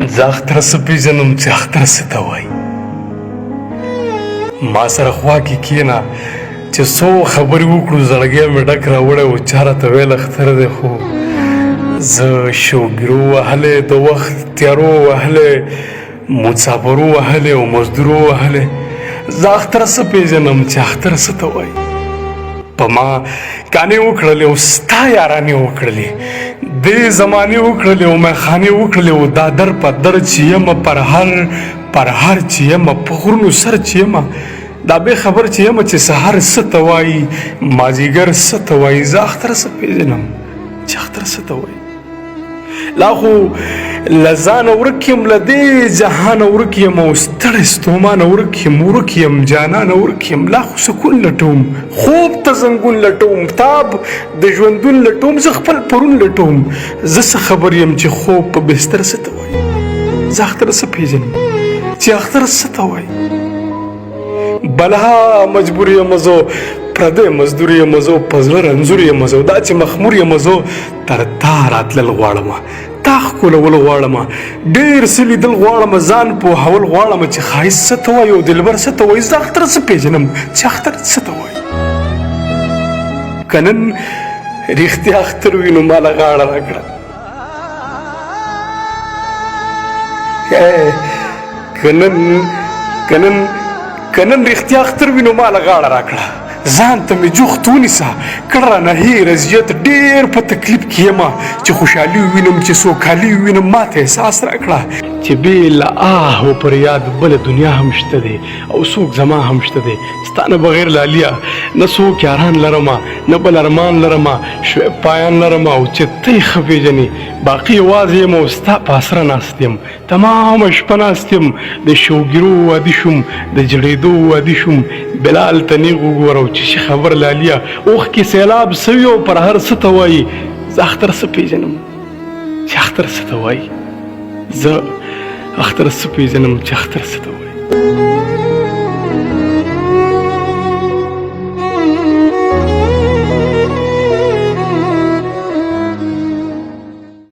زه اختر څه پېژنم چې اختر څه ته وایي. ما سره خوا کې کښېنه چې څو خبرې وکړو. زړګی مې ډک راوړی و چا راته ویل اختر دی، خو زه شوګیرو وهلی، د وخت تیارو وهلی، مسافرو وهلی او مزدورو وهلی. زه اختر څه پېژنم چې اختر څه ته وایي. په ما کانې وکړلې او ستا یارانې وکړلې، دې زمانې وکړلې او میخانې وکړلې او دا در په در چې یمه پر هر چې یمه په غرونو سر چې یمه دا بې خبر چې یمه چې سهار څه ته وایي، مازدیګر څه ته وایي. زه اختر څه پېژنم چې اختر څه ته وایي. لا خو له ځانه ورک یم، له دې جهانه ورک یم او ستړی ستومانه ورک یم جانانه ورک یم. لا خو سکون لټوم، خوب ته زنګون لټوم، تاب د ژوندون لټوم، زه خپل پرون لټوم. زه څه خبر یم چې خوب په بستر څه ته وایي. زه اختر څه پېژنم چې اختر څه ته وایي. بلها مجبور یم زه، پردی مزدور یم زه، په زړه رنځور یم زه، دا چې مخمور یم زه تر تا راتلل غواړمه، تا ښکلول غواړمه، ډېر څه لیدل غواړمه، ځان پوهول غواړمه چې ښایست څه ته وایي او دلبر څه ته وایي. زه اختر څه پېژنم چې اختر څه ته وایي. که نن رښتیا اختر وي نو ماله غاړه راکړه، که نن رښتیا اختر وي نو ماله غاړه راکړه. ځان ته مې جوخت ونیسه، کړه رانه هېر اذیت، ډېر په تکلیف کې یمه، چې خوشحالي ووینم چې سوکالي ووینم، ماته احساس راکړه چې بې له آه و پر یاد بله دنیا هم شته دی او څوک زما هم شته دی. ستا نه بغیر لاليه نه څوک یاران لرمه، نه بل ارمان لرمه، شعیب پایان لرمه او چې ته یې ښه پېژنې. باقي یوازې یم او ستا په اسره ناست یم، تمامه شپه ناست یم، د شوګیرو وادي شوم، د جړېدو وادي شوم. بلال ته نیغ وګوره چې ښه خبر لاليه اوښکې سیلاب سوي او پر هر څه ته وایي. زه اختر څه پېژنم چې اختر څه ته وایي. زه اختر څه پېژنم چې اختر څه ته وایي.